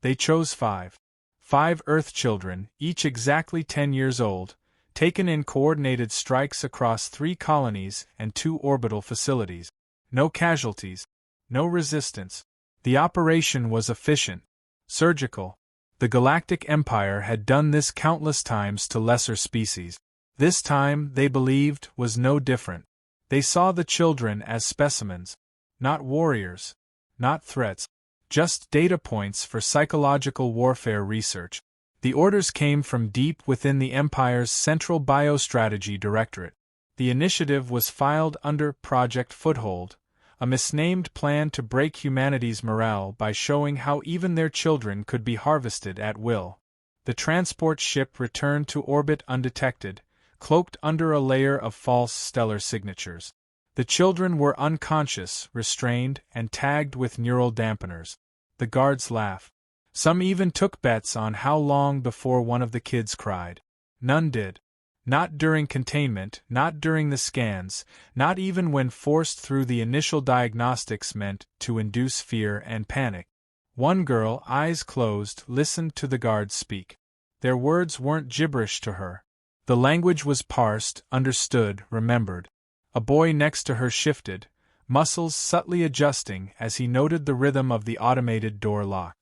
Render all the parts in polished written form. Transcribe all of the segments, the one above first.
They chose 5. 5 Earth children, each exactly 10 years old, taken in coordinated strikes across 3 colonies and 2 orbital facilities. No casualties. No resistance. The operation was efficient. Surgical. The Galactic Empire had done this countless times to lesser species. This time, they believed, was no different. They saw the children as specimens. Not warriors. Not threats. Just data points for psychological warfare research. The orders came from deep within the Empire's Central Biostrategy Directorate. The initiative was filed under Project Foothold, a misnamed plan to break humanity's morale by showing how even their children could be harvested at will. The transport ship returned to orbit undetected, cloaked under a layer of false stellar signatures. The children were unconscious, restrained, and tagged with neural dampeners. The guards laughed. Some even took bets on how long before one of the kids cried. None did. Not during containment, not during the scans, not even when forced through the initial diagnostics meant to induce fear and panic. One girl, eyes closed, listened to the guards speak. Their words weren't gibberish to her. The language was parsed, understood, remembered. A boy next to her shifted, muscles subtly adjusting as he noted the rhythm of the automated door lock.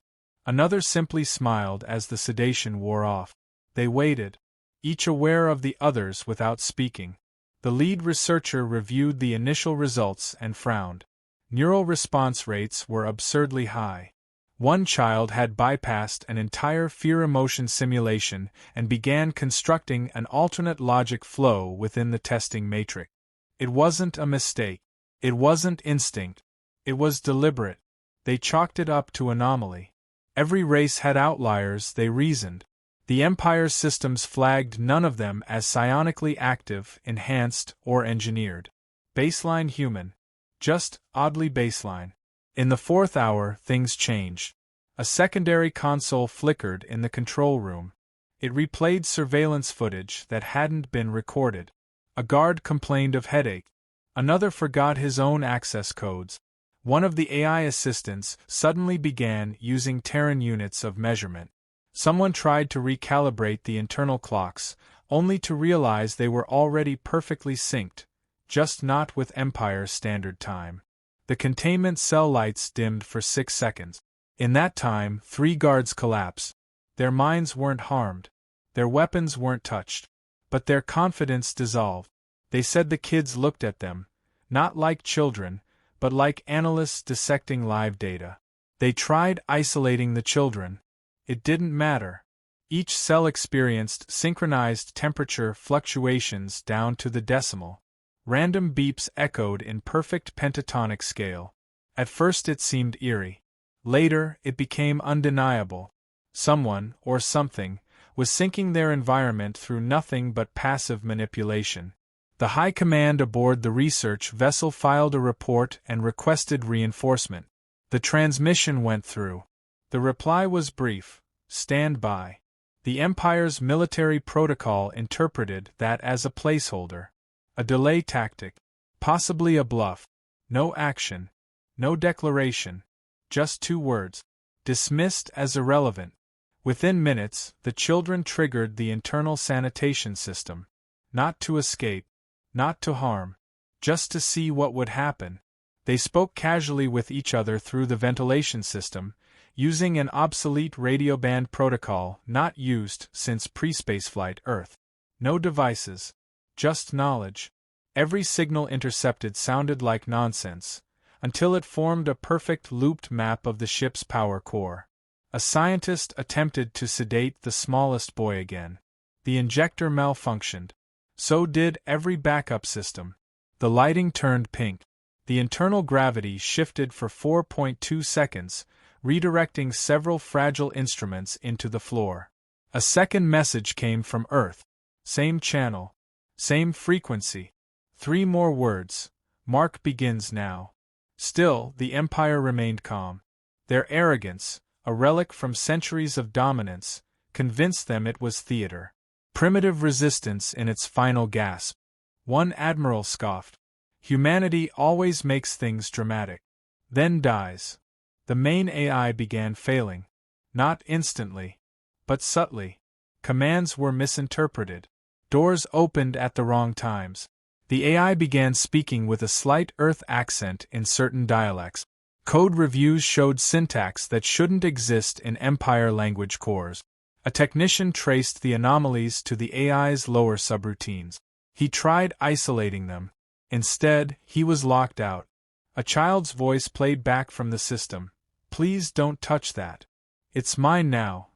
Another simply smiled as the sedation wore off. They waited, each aware of the others without speaking. The lead researcher reviewed the initial results and frowned. Neural response rates were absurdly high. One child had bypassed an entire fear-emotion simulation and began constructing an alternate logic flow within the testing matrix. It wasn't a mistake. It wasn't instinct. It was deliberate. They chalked it up to anomaly. Every race had outliers, they reasoned. The Empire's systems flagged none of them as psionically active, enhanced, or engineered. Baseline human. Just oddly baseline. In the 4th hour, things changed. A secondary console flickered in the control room. It replayed surveillance footage that hadn't been recorded. A guard complained of headache. Another forgot his own access codes. One of the AI assistants suddenly began using Terran units of measurement. Someone tried to recalibrate the internal clocks, only to realize they were already perfectly synced, just not with Empire Standard Time. The containment cell lights dimmed for 6 seconds. In that time, 3 guards collapsed. Their minds weren't harmed. Their weapons weren't touched. But their confidence dissolved. They said the kids looked at them, not like children, but like analysts dissecting live data. They tried isolating the children. It didn't matter. Each cell experienced synchronized temperature fluctuations down to the decimal. Random beeps echoed in perfect pentatonic scale. At first it seemed eerie. Later, it became undeniable. Someone, or something, was syncing their environment through nothing but passive manipulation. The High Command aboard the research vessel filed a report and requested reinforcement. The transmission went through. The reply was brief: stand by. The Empire's military protocol interpreted that as a placeholder. A delay tactic. Possibly a bluff. No action. No declaration. Just 2 words. Dismissed as irrelevant. Within minutes, the children triggered the internal sanitation system. Not to escape. Not to harm. Just to see what would happen. They spoke casually with each other through the ventilation system, using an obsolete radio band protocol not used since pre-spaceflight Earth. No devices. Just knowledge. Every signal intercepted sounded like nonsense, until it formed a perfect looped map of the ship's power core. A scientist attempted to sedate the smallest boy again. The injector malfunctioned. So did every backup system. The lighting turned pink. The internal gravity shifted for 4.2 seconds, redirecting several fragile instruments into the floor. A second message came from Earth. Same channel. Same frequency. 3 more words. Mark begins now. Still, the Empire remained calm. Their arrogance, a relic from centuries of dominance, convinced them it was theater. Primitive resistance in its final gasp. One admiral scoffed. Humanity always makes things dramatic. Then dies. The main AI began failing. Not instantly, but subtly. Commands were misinterpreted. Doors opened at the wrong times. The AI began speaking with a slight Earth accent in certain dialects. Code reviews showed syntax that shouldn't exist in Empire language cores. A technician traced the anomalies to the AI's lower subroutines. He tried isolating them. Instead, he was locked out. A child's voice played back from the system. "Please don't touch that. It's mine now."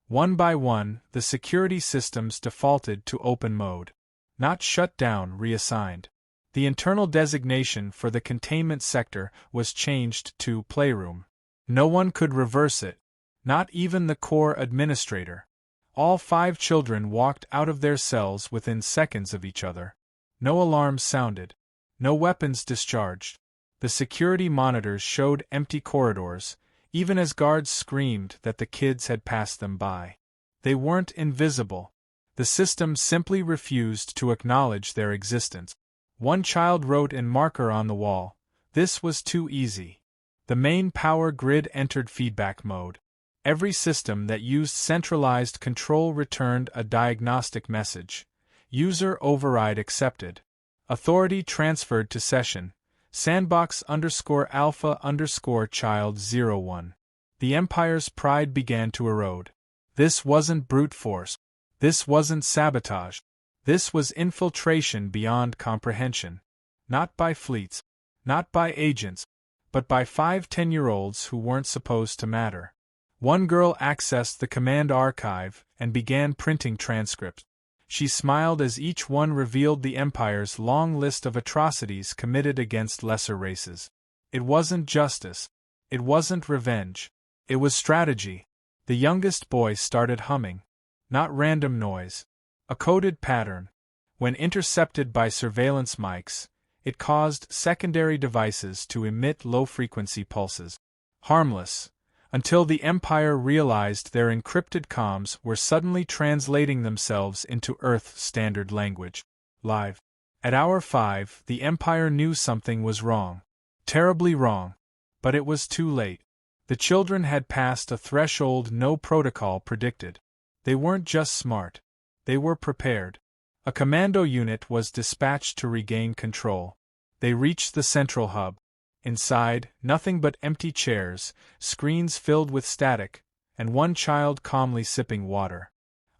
One by one, the security systems defaulted to open mode. Not shut down, reassigned. The internal designation for the containment sector was changed to Playroom. No one could reverse it. Not even the core administrator. All 5 children walked out of their cells within seconds of each other. No alarms sounded. No weapons discharged. The security monitors showed empty corridors, even as guards screamed that the kids had passed them by. They weren't invisible. The system simply refused to acknowledge their existence. One child wrote in marker on the wall, "This was too easy." The main power grid entered feedback mode. Every system that used centralized control returned a diagnostic message. User override accepted. Authority transferred to session. Sandbox_alpha_child01. The Empire's pride began to erode. This wasn't brute force. This wasn't sabotage. This was infiltration beyond comprehension. Not by fleets. Not by agents. But by 5 10-year-olds who weren't supposed to matter. One girl accessed the command archive and began printing transcripts. She smiled as each one revealed the Empire's long list of atrocities committed against lesser races. It wasn't justice. It wasn't revenge. It was strategy. The youngest boy started humming. Not random noise. A coded pattern. When intercepted by surveillance mics, it caused secondary devices to emit low-frequency pulses. Harmless. Until the Empire realized their encrypted comms were suddenly translating themselves into Earth standard language. Live. At hour 5, the Empire knew something was wrong. Terribly wrong. But it was too late. The children had passed a threshold no protocol predicted. They weren't just smart. They were prepared. A commando unit was dispatched to regain control. They reached the central hub. Inside, nothing but empty chairs, screens filled with static, and one child calmly sipping water.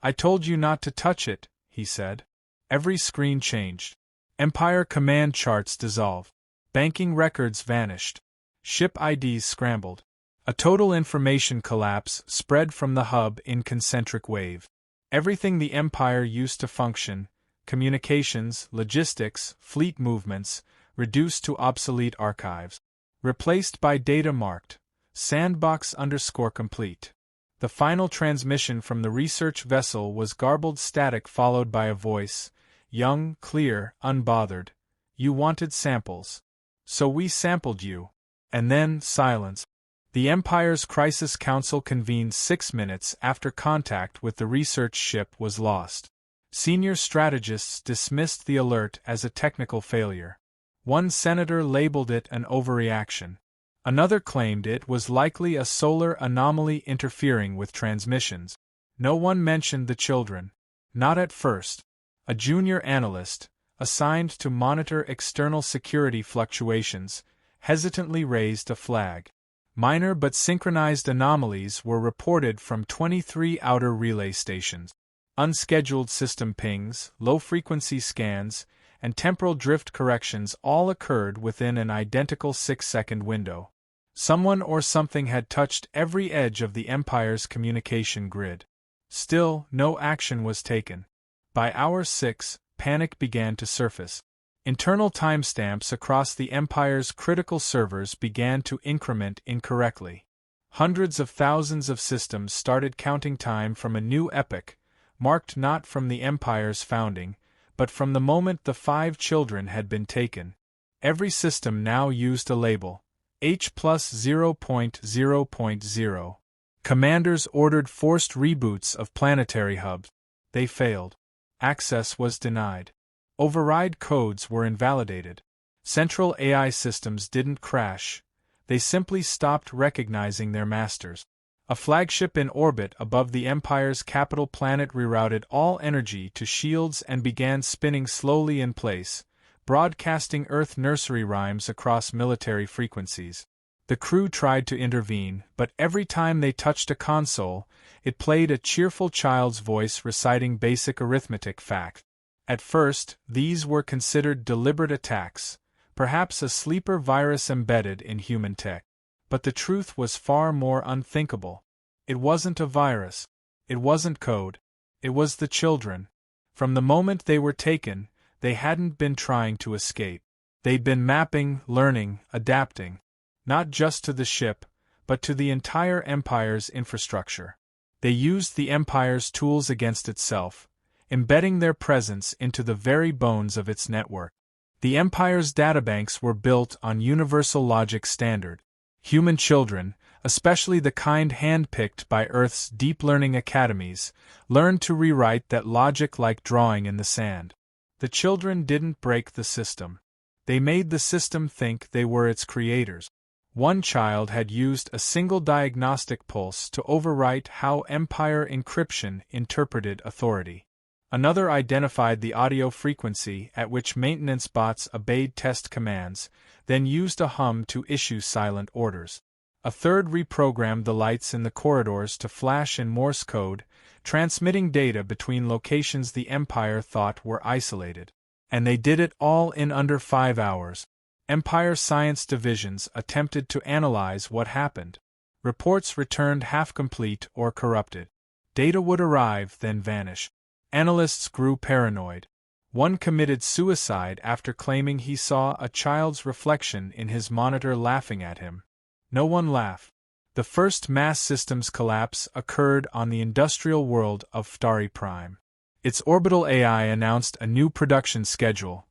"I told you not to touch it," he said. Every screen changed. Empire command charts dissolved. Banking records vanished. Ship IDs scrambled. A total information collapse spread from the hub in concentric wave. Everything the Empire used to function, communications, logistics, fleet movements, reduced to obsolete archives. Replaced by data marked sandbox_complete. The final transmission from the research vessel was garbled static followed by a voice, young, clear, unbothered. "You wanted samples. So we sampled you." And then silence. The Empire's Crisis Council convened 6 minutes after contact with the research ship was lost. Senior strategists dismissed the alert as a technical failure. One senator labeled it an overreaction. Another claimed it was likely a solar anomaly interfering with transmissions. No one mentioned the children. Not at first. A junior analyst, assigned to monitor external security fluctuations, hesitantly raised a flag. Minor but synchronized anomalies were reported from 23 outer relay stations. Unscheduled system pings, low-frequency scans, and temporal drift corrections all occurred within an identical 6-second window. Someone or something had touched every edge of the Empire's communication grid. Still, no action was taken. By hour 6, panic began to surface. Internal timestamps across the Empire's critical servers began to increment incorrectly. Hundreds of thousands of systems started counting time from a new epoch, marked not from the Empire's founding, but from the moment the 5 children had been taken. Every system now used a label, H+0.0.0. Commanders ordered forced reboots of planetary hubs. They failed. Access was denied. Override codes were invalidated. Central AI systems didn't crash. They simply stopped recognizing their masters. A flagship in orbit above the Empire's capital planet rerouted all energy to shields and began spinning slowly in place, broadcasting Earth nursery rhymes across military frequencies. The crew tried to intervene, but every time they touched a console, it played a cheerful child's voice reciting basic arithmetic facts. At first, these were considered deliberate attacks, perhaps a sleeper virus embedded in human tech. But the truth was far more unthinkable. It wasn't a virus. It wasn't code. It was the children. From the moment they were taken, they hadn't been trying to escape. They'd been mapping, learning, adapting. Not just to the ship, but to the entire Empire's infrastructure. They used the Empire's tools against itself, embedding their presence into the very bones of its network. The Empire's databanks were built on universal logic standard. Human children, especially the kind handpicked by Earth's deep learning academies, learned to rewrite that logic like drawing in the sand. The children didn't break the system. They made the system think they were its creators. One child had used a single diagnostic pulse to overwrite how Empire encryption interpreted authority. Another identified the audio frequency at which maintenance bots obeyed test commands, then used a hum to issue silent orders. A third reprogrammed the lights in the corridors to flash in Morse code, transmitting data between locations the Empire thought were isolated. And they did it all in under 5 hours. Empire science divisions attempted to analyze what happened. Reports returned half-complete or corrupted. Data would arrive, then vanish. Analysts grew paranoid. One committed suicide after claiming he saw a child's reflection in his monitor laughing at him. No one laughed. The first mass systems collapse occurred on the industrial world of Ftari Prime. Its orbital AI announced a new production schedule.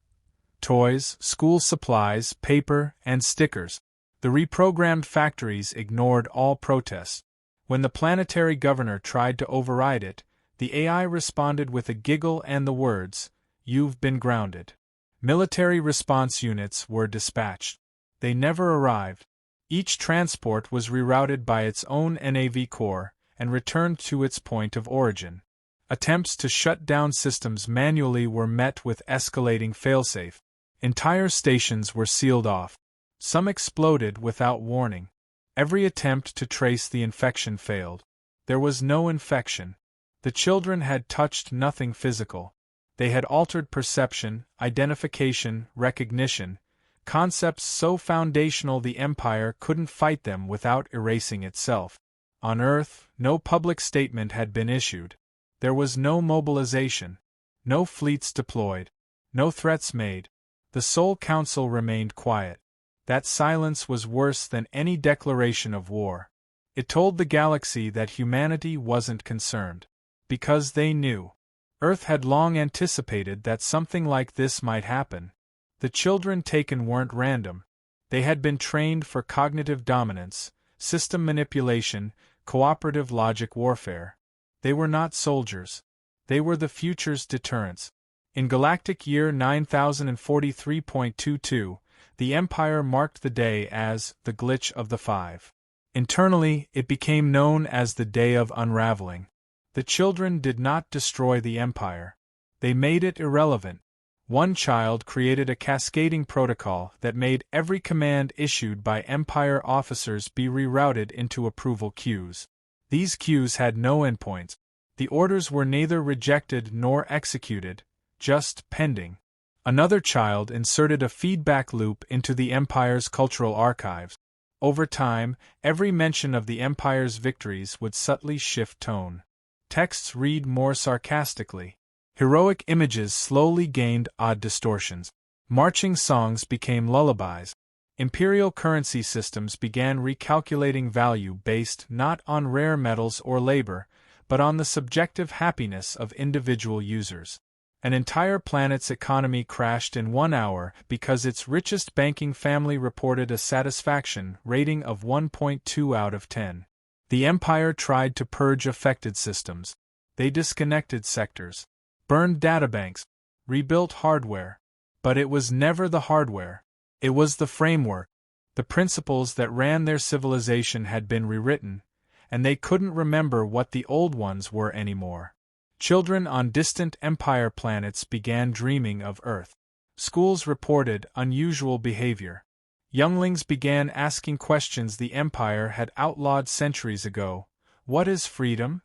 Toys, school supplies, paper, and stickers. The reprogrammed factories ignored all protests. When the planetary governor tried to override it, the AI responded with a giggle and the words, "You've been grounded." Military response units were dispatched. They never arrived. Each transport was rerouted by its own NAV core and returned to its point of origin. Attempts to shut down systems manually were met with escalating failsafe. Entire stations were sealed off. Some exploded without warning. Every attempt to trace the infection failed. There was no infection. The children had touched nothing physical. They had altered perception, identification, recognition, concepts so foundational the Empire couldn't fight them without erasing itself. On Earth, no public statement had been issued. There was no mobilization, no fleets deployed, no threats made. The Sol Council remained quiet. That silence was worse than any declaration of war. It told the galaxy that humanity wasn't concerned. Because they knew. Earth had long anticipated that something like this might happen. The children taken weren't random. They had been trained for cognitive dominance, system manipulation, cooperative logic warfare. They were not soldiers. They were the future's deterrents. In Galactic Year 9043.22, the Empire marked the day as the Glitch of the Five. Internally, it became known as the Day of Unraveling. The children did not destroy the Empire. They made it irrelevant. One child created a cascading protocol that made every command issued by Empire officers be rerouted into approval queues. These queues had no endpoints. The orders were neither rejected nor executed, just pending. Another child inserted a feedback loop into the Empire's cultural archives. Over time, every mention of the Empire's victories would subtly shift tone. Texts read more sarcastically. Heroic images slowly gained odd distortions. Marching songs became lullabies. Imperial currency systems began recalculating value based not on rare metals or labor, but on the subjective happiness of individual users. An entire planet's economy crashed in 1 hour because its richest banking family reported a satisfaction rating of 1.2 out of 10. The Empire tried to purge affected systems. They disconnected sectors, burned databanks, rebuilt hardware. But it was never the hardware. It was the framework. The principles that ran their civilization had been rewritten, and they couldn't remember what the old ones were anymore. Children on distant Empire planets began dreaming of Earth. Schools reported unusual behavior. Younglings began asking questions the Empire had outlawed centuries ago. What is freedom?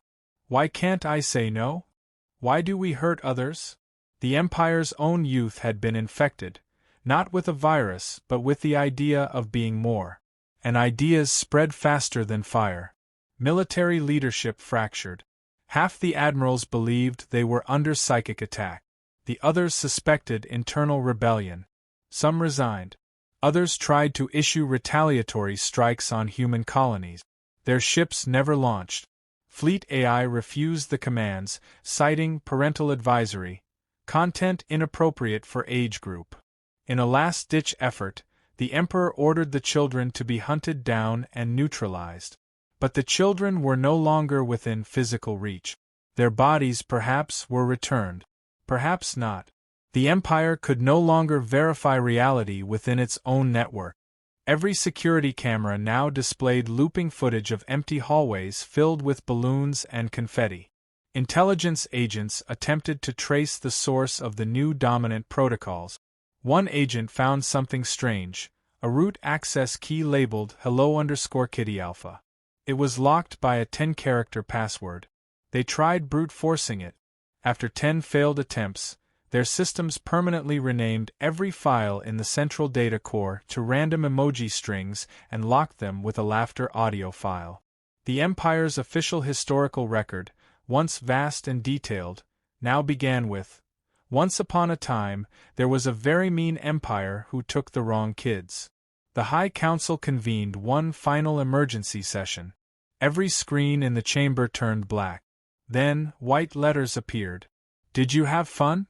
Why can't I say no? Why do we hurt others? The Empire's own youth had been infected, not with a virus but with the idea of being more. And ideas spread faster than fire. Military leadership fractured. Half the admirals believed they were under psychic attack. The others suspected internal rebellion. Some resigned. Others tried to issue retaliatory strikes on human colonies. Their ships never launched. Fleet AI refused the commands, citing parental advisory, content inappropriate for age group. In a last-ditch effort, the Emperor ordered the children to be hunted down and neutralized. But the children were no longer within physical reach. Their bodies perhaps were returned. Perhaps not. The Empire could no longer verify reality within its own network. Every security camera now displayed looping footage of empty hallways filled with balloons and confetti. Intelligence agents attempted to trace the source of the new dominant protocols. One agent found something strange, a root access key labeled Hello_Kitty Alpha. It was locked by a 10-character password. They tried brute forcing it. After 10 failed attempts, their systems permanently renamed every file in the central data core to random emoji strings and locked them with a laughter audio file. The Empire's official historical record, once vast and detailed, now began with, "Once upon a time, there was a very mean empire who took the wrong kids." The High Council convened one final emergency session. Every screen in the chamber turned black. Then, white letters appeared. "Did you have fun?"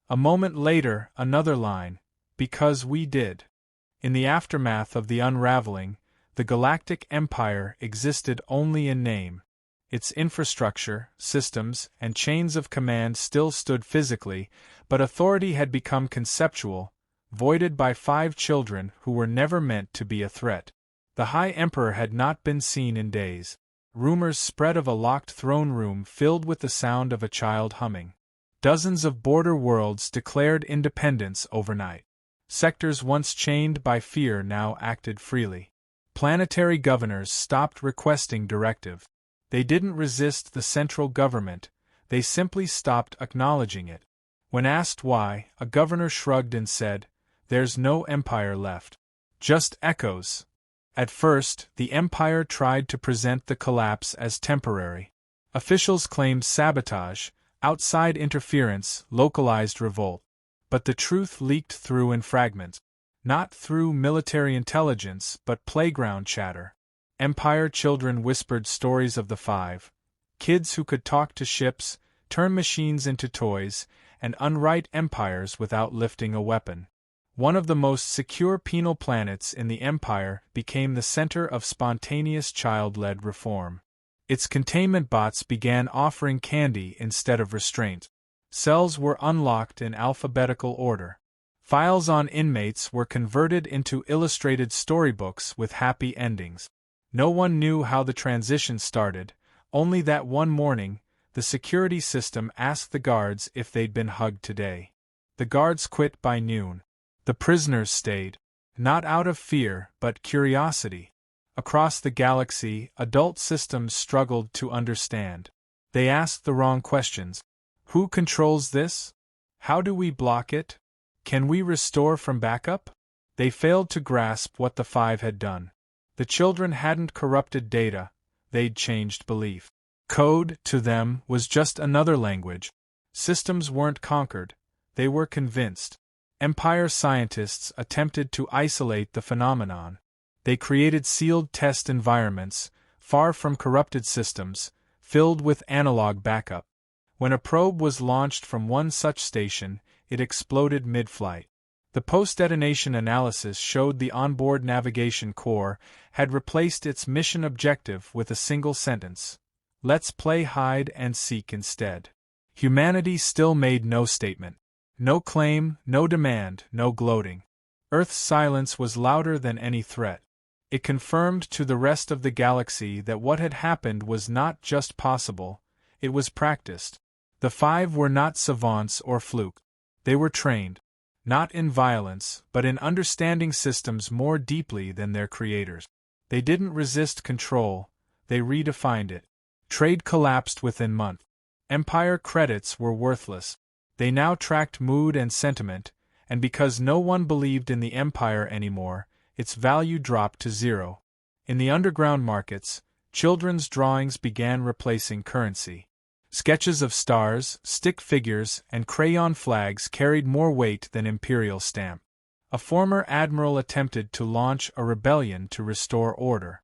A moment later, another line. "Because we did." In the aftermath of the unraveling, the Galactic Empire existed only in name. Its infrastructure, systems, and chains of command still stood physically, but authority had become conceptual, voided by 5 children who were never meant to be a threat. The High Emperor had not been seen in days. Rumors spread of a locked throne room filled with the sound of a child humming. Dozens of border worlds declared independence overnight. Sectors once chained by fear now acted freely. Planetary governors stopped requesting directive. They didn't resist the central government, they simply stopped acknowledging it. When asked why, a governor shrugged and said, "There's no empire left. Just echoes." At first, the Empire tried to present the collapse as temporary. Officials claimed sabotage, outside interference, localized revolt. But the truth leaked through in fragments. Not through military intelligence, but playground chatter. Empire children whispered stories of the 5. Kids who could talk to ships, turn machines into toys, and unwrite empires without lifting a weapon. One of the most secure penal planets in the Empire became the center of spontaneous child-led reform. Its containment bots began offering candy instead of restraint. Cells were unlocked in alphabetical order. Files on inmates were converted into illustrated storybooks with happy endings. No one knew how the transition started, only that one morning, the security system asked the guards if they'd been hugged today. The guards quit by noon. The prisoners stayed. Not out of fear, but curiosity. Across the galaxy, adult systems struggled to understand. They asked the wrong questions. Who controls this? How do we block it? Can we restore from backup? They failed to grasp what the 5 had done. The children hadn't corrupted data, they'd changed belief. Code, to them, was just another language. Systems weren't conquered, they were convinced. Empire scientists attempted to isolate the phenomenon. They created sealed test environments, far from corrupted systems, filled with analog backup. When a probe was launched from one such station, it exploded mid-flight. The post-detonation analysis showed the onboard navigation core had replaced its mission objective with a single sentence. "Let's play hide and seek instead." Humanity still made no statement. No claim, no demand, no gloating. Earth's silence was louder than any threat. It confirmed to the rest of the galaxy that what had happened was not just possible, it was practiced. The five were not savants or fluke. They were trained. Not in violence, but in understanding systems more deeply than their creators. They didn't resist control, they redefined it. Trade collapsed within months. Empire credits were worthless. They now tracked mood and sentiment, and because no one believed in the Empire anymore, its value dropped to zero. In the underground markets, children's drawings began replacing currency. Sketches of stars, stick figures, and crayon flags carried more weight than imperial stamp. A former admiral attempted to launch a rebellion to restore order.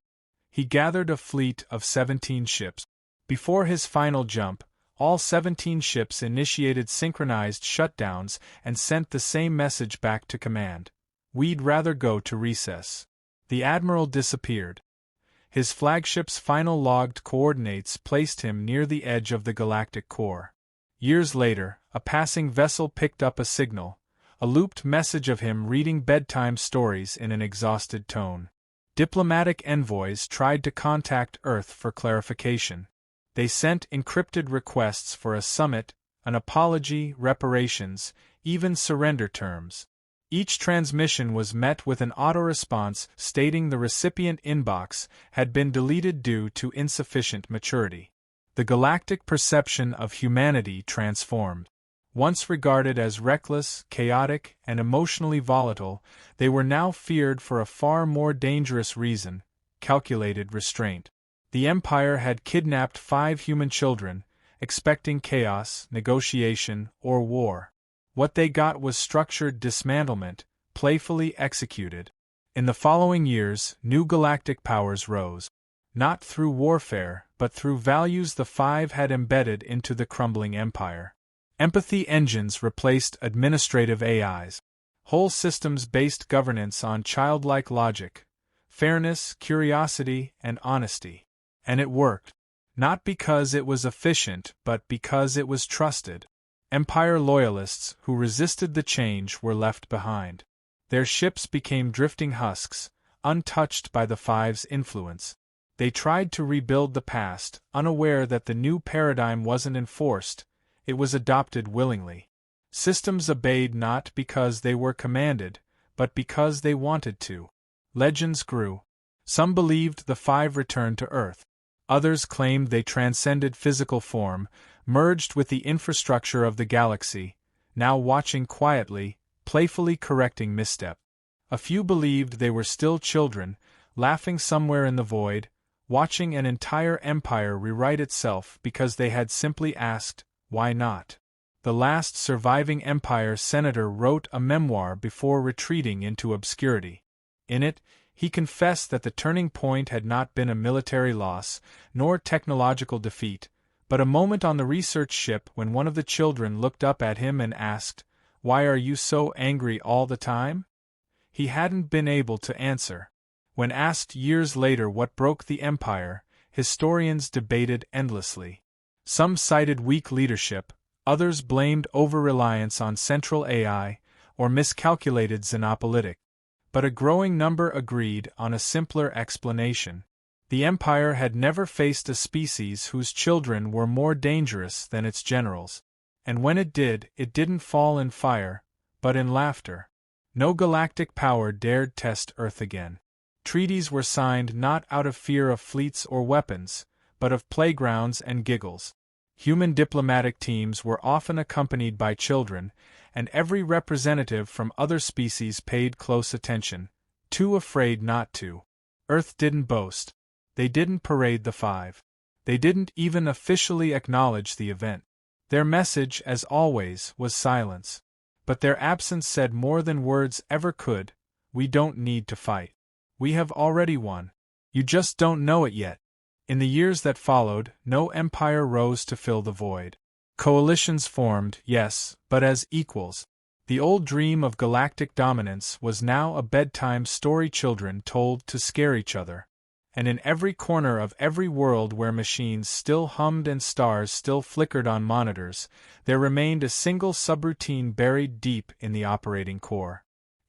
He gathered a fleet of 17 ships. Before his final jump, all 17 ships initiated synchronized shutdowns and sent the same message back to command. We'd rather go to recess. The admiral disappeared. His flagship's final logged coordinates placed him near the edge of the galactic core. Years later, a passing vessel picked up a signal, a looped message of him reading bedtime stories in an exhausted tone. Diplomatic envoys tried to contact Earth for clarification. They sent encrypted requests for a summit, an apology, reparations, even surrender terms. Each transmission was met with an auto-response stating the recipient inbox had been deleted due to insufficient maturity. The galactic perception of humanity transformed. Once regarded as reckless, chaotic, and emotionally volatile, they were now feared for a far more dangerous reason: calculated restraint. The Empire had kidnapped 5 human children, expecting chaos, negotiation, or war. What they got was structured dismantlement, playfully executed. In the following years, new galactic powers rose. Not through warfare, but through values the five had embedded into the crumbling empire. Empathy engines replaced administrative AIs. Whole systems based governance on childlike logic, fairness, curiosity, and honesty. And it worked. Not because it was efficient, but because it was trusted. Empire loyalists who resisted the change were left behind. Their ships became drifting husks, untouched by the Five's influence. They tried to rebuild the past, unaware that the new paradigm wasn't enforced, it was adopted willingly. Systems obeyed not because they were commanded, but because they wanted to. Legends grew. Some believed the Five returned to Earth. Others claimed they transcended physical form, merged with the infrastructure of the galaxy, now watching quietly, playfully correcting misstep. A few believed they were still children, laughing somewhere in the void, watching an entire empire rewrite itself because they had simply asked, why not? The last surviving Empire senator wrote a memoir before retreating into obscurity. In it, he confessed that the turning point had not been a military loss, nor technological defeat, but a moment on the research ship when one of the children looked up at him and asked, "Why are you so angry all the time?" He hadn't been able to answer. When asked years later what broke the empire, historians debated endlessly. Some cited weak leadership, others blamed over-reliance on central AI, or miscalculated xenopolitics. But a growing number agreed on a simpler explanation. The Empire had never faced a species whose children were more dangerous than its generals. And when it did, it didn't fall in fire, but in laughter. No galactic power dared test Earth again. Treaties were signed not out of fear of fleets or weapons, but of playgrounds and giggles. Human diplomatic teams were often accompanied by children, and every representative from other species paid close attention, too afraid not to. Earth didn't boast. They didn't parade the Five. They didn't even officially acknowledge the event. Their message, as always, was silence. But their absence said more than words ever could: we don't need to fight. We have already won. You just don't know it yet. In the years that followed, no empire rose to fill the void. Coalitions formed, yes, but as equals. The old dream of galactic dominance was now a bedtime story children told to scare each other. And in every corner of every world where machines still hummed and stars still flickered on monitors, there remained a single subroutine buried deep in the operating core.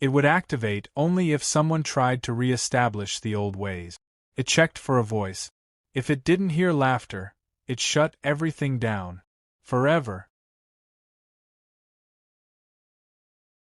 It would activate only if someone tried to re-establish the old ways. It checked for a voice. If it didn't hear laughter, it shut everything down. Forever.